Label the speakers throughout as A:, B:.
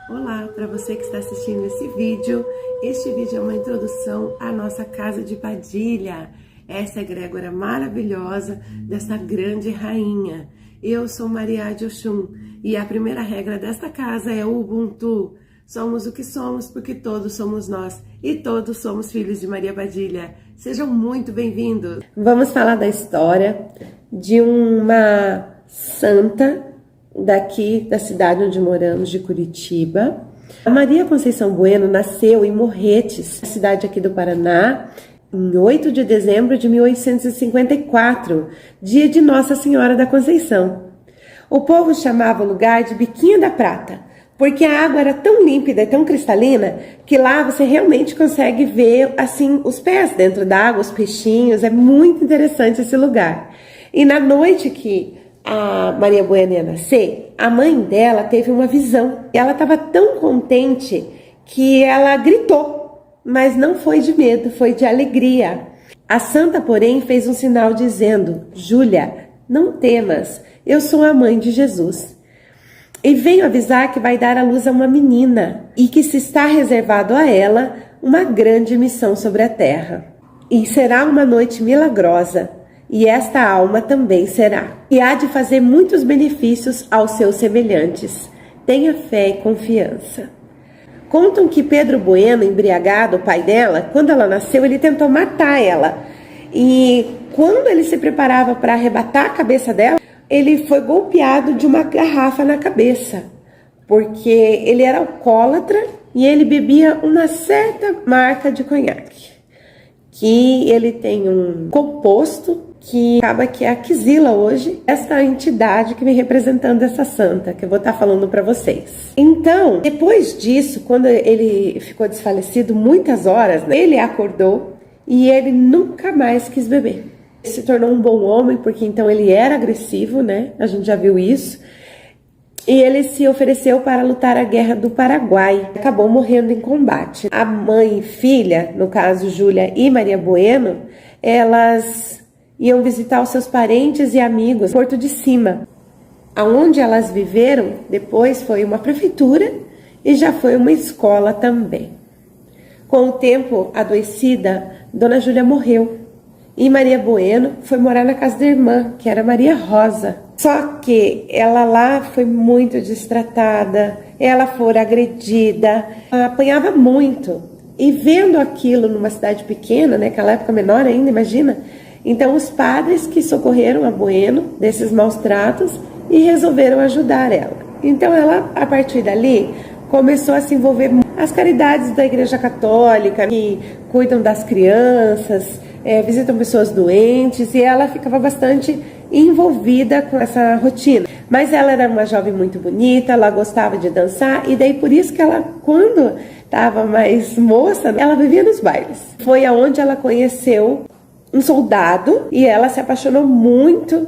A: Olá, para você que está assistindo esse vídeo. Este vídeo é uma introdução à nossa casa de Padilha. Essa egrégora maravilhosa dessa grande rainha. Eu sou Maria de Oxum e a primeira regra desta casa é o Ubuntu. Somos o que somos porque todos somos nós e todos somos filhos de Maria Padilha. Sejam muito bem-vindos. Vamos falar da história de uma santa daqui da cidade onde moramos, de Curitiba. A Maria Conceição Bueno nasceu em Morretes, cidade aqui do Paraná, em 8 de dezembro de 1854, dia de Nossa Senhora da Conceição. O povo chamava o lugar de Biquinho da Prata, porque a água era tão límpida e tão cristalina que lá você realmente consegue ver assim os pés dentro da água, os peixinhos. É muito interessante esse lugar. E na noite que a Maria Bueno ia nascer, a mãe dela teve uma visão. Ela estava tão contente que ela gritou, mas não foi de medo, foi de alegria. A santa, porém, fez um sinal dizendo: Júlia, não temas, eu sou a mãe de Jesus. E venho avisar que vai dar à luz a uma menina e que se está reservado a ela uma grande missão sobre a terra. E será uma noite milagrosa. E esta alma também será. E há de fazer muitos benefícios aos seus semelhantes. Tenha fé e confiança. Contam que Pedro Bueno, embriagado, o pai dela, quando ela nasceu, ele tentou matar ela. E quando ele se preparava para arrebatar a cabeça dela, ele foi golpeado de uma garrafa na cabeça. Porque ele era alcoólatra e ele bebia uma certa marca de conhaque. Que ele tem um composto que acaba que é a Quizila hoje, essa entidade que vem representando essa santa, que eu vou estar falando para vocês. Então, depois disso, quando ele ficou desfalecido muitas horas, né, ele acordou e ele nunca mais quis beber. Ele se tornou um bom homem, porque então ele era agressivo, né? A gente já viu isso. E ele se ofereceu para lutar a guerra do Paraguai. Acabou morrendo em combate. A mãe e filha, no caso Júlia e Maria Bueno, elas iam visitar os seus parentes e amigos em Porto de Cima. Aonde elas viveram depois foi uma prefeitura e já foi uma escola também. Com o tempo, adoecida, Dona Júlia morreu. E Maria Bueno foi morar na casa da irmã, que era Maria Rosa. Só que ela lá foi muito destratada, ela foi agredida, apanhava muito. E vendo aquilo numa cidade pequena, né, naquela época menor ainda, imagina. Então os padres que socorreram a Bueno desses maus tratos e resolveram ajudar ela. Então ela, a partir dali, começou a se envolver as caridades da Igreja Católica, que cuidam das crianças, visitam pessoas doentes, e ela ficava bastante envolvida com essa rotina. Mas ela era uma jovem muito bonita, ela gostava de dançar, e daí por isso que ela, quando estava mais moça, ela vivia nos bailes. Foi aonde ela conheceu um soldado, e ela se apaixonou muito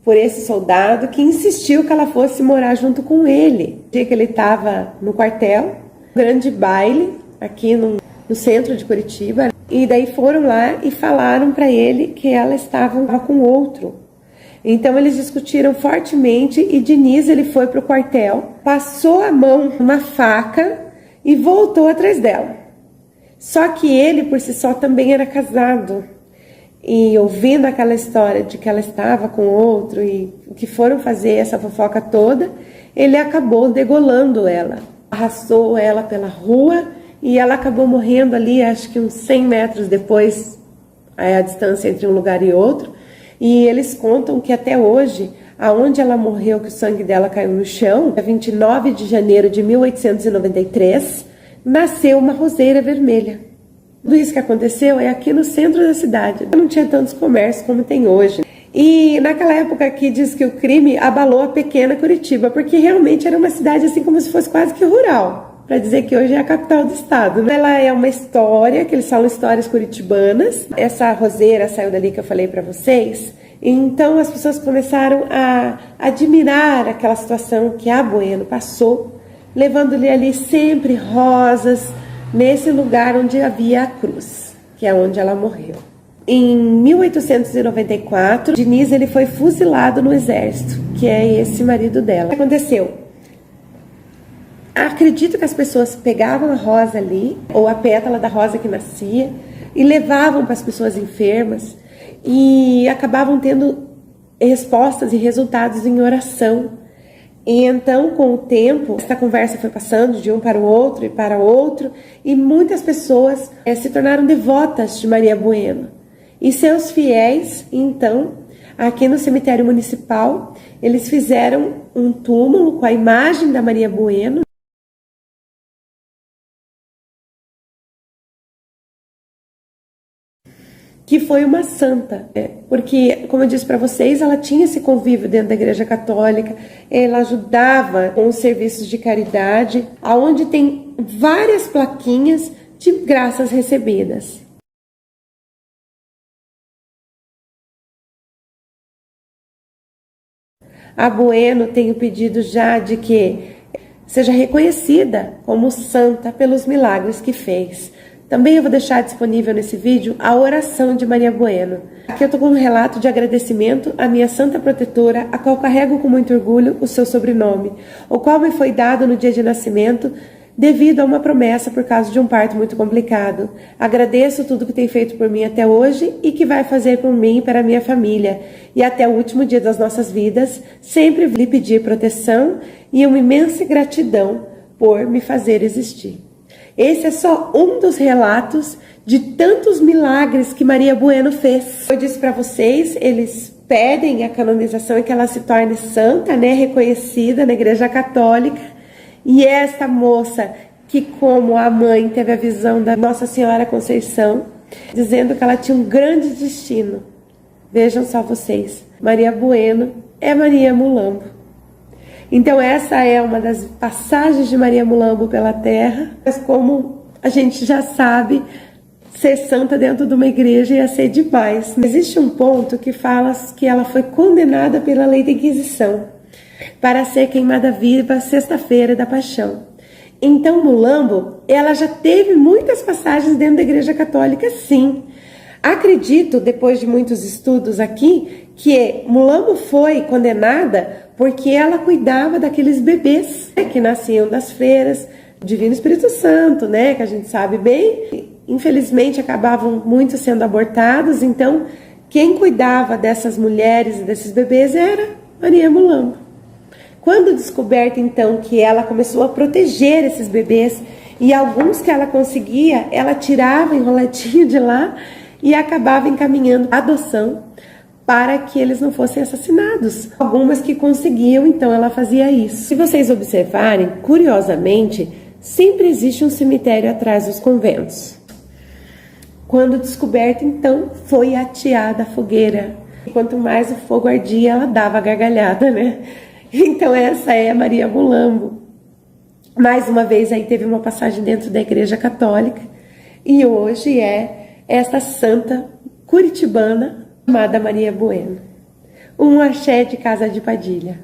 A: por esse soldado, que insistiu que ela fosse morar junto com ele. No dia que ele estava no quartel, um grande baile aqui no centro de Curitiba, e daí foram lá e falaram para ele que ela estava com outro. Então eles discutiram fortemente e Diniz, ele foi para o quartel, passou a mão numa faca e voltou atrás dela. Só que ele por si só também era casado. E ouvindo aquela história de que ela estava com outro e que foram fazer essa fofoca toda, ele acabou degolando ela. Arrastou ela pela rua e ela acabou morrendo ali, acho que uns 100 metros depois, a distância entre um lugar e outro. E eles contam que até hoje, aonde ela morreu, que o sangue dela caiu no chão, dia 29 de janeiro de 1893, nasceu uma roseira vermelha. Tudo isso que aconteceu é aqui no centro da cidade. Não tinha tantos comércios como tem hoje. E naquela época aqui diz que o crime abalou a pequena Curitiba, porque realmente era uma cidade assim como se fosse quase que rural, para dizer que hoje é a capital do estado. Ela é uma história, que eles falam histórias curitibanas. Essa roseira saiu dali que eu falei para vocês. Então as pessoas começaram a admirar aquela situação que a Bueno passou, levando-lhe ali sempre rosas, nesse lugar onde havia a cruz, que é onde ela morreu. Em 1894, Diniz ele foi fuzilado no exército, que é esse marido dela. O que aconteceu? acredito que as pessoas pegavam a rosa ali, ou a pétala da rosa que nascia, e levavam para as pessoas enfermas, e acabavam tendo respostas e resultados em oração. E então, com o tempo, esta conversa foi passando de um para o outro e para outro, e muitas pessoas se tornaram devotas de Maria Bueno. E seus fiéis, então, aqui no cemitério municipal, eles fizeram um túmulo com a imagem da Maria Bueno, que foi uma santa, porque, como eu disse para vocês, ela tinha esse convívio dentro da Igreja Católica, ela ajudava com os serviços de caridade, aonde tem várias plaquinhas de graças recebidas. A Bueno tem o pedido já de que seja reconhecida como santa pelos milagres que fez. Também eu vou deixar disponível nesse vídeo a oração de Maria Bueno. Aqui eu estou com um relato de agradecimento à minha santa protetora, a qual carrego com muito orgulho o seu sobrenome, o qual me foi dado no dia de nascimento, devido a uma promessa por causa de um parto muito complicado. Agradeço tudo que tem feito por mim até hoje e que vai fazer por mim e para a minha família. E até o último dia das nossas vidas, sempre lhe pedir proteção e uma imensa gratidão por me fazer existir. Esse é só um dos relatos de tantos milagres que Maria Bueno fez. Eu disse para vocês, eles pedem a canonização e que ela se torne santa, né, reconhecida na Igreja Católica. E esta moça, que como a mãe teve a visão da Nossa Senhora Conceição, dizendo que ela tinha um grande destino. Vejam só vocês, Maria Bueno é Maria Mulambo. Então essa é uma das passagens de Maria Mulambo pela terra, mas como a gente já sabe, ser santa dentro de uma igreja ia ser demais. Existe um ponto que fala que ela foi condenada pela lei da Inquisição para ser queimada viva sexta-feira da Paixão. Então Mulambo, ela já teve muitas passagens dentro da Igreja Católica, sim. Acredito, depois de muitos estudos aqui, que Mulambo foi condenada porque ela cuidava daqueles bebês, né, que nasciam das freiras, Divino Espírito Santo, né, que a gente sabe bem. Infelizmente acabavam muitos sendo abortados, então quem cuidava dessas mulheres e desses bebês era Maria Mulambo. Quando descoberta, então, que ela começou a proteger esses bebês, e alguns que ela conseguia, ela tirava enroladinho de lá e acabava encaminhando a adoção para que eles não fossem assassinados. Algumas que conseguiam, então ela fazia isso. Se vocês observarem, curiosamente, sempre existe um cemitério atrás dos conventos. Quando descoberta, então, foi ateada a fogueira. E quanto mais o fogo ardia, ela dava gargalhada, né? Então essa é a Maria Mulambo. Mais uma vez aí teve uma passagem dentro da Igreja Católica e hoje é esta santa curitibana chamada Maria Bueno. Um axé de Casa de Padilha.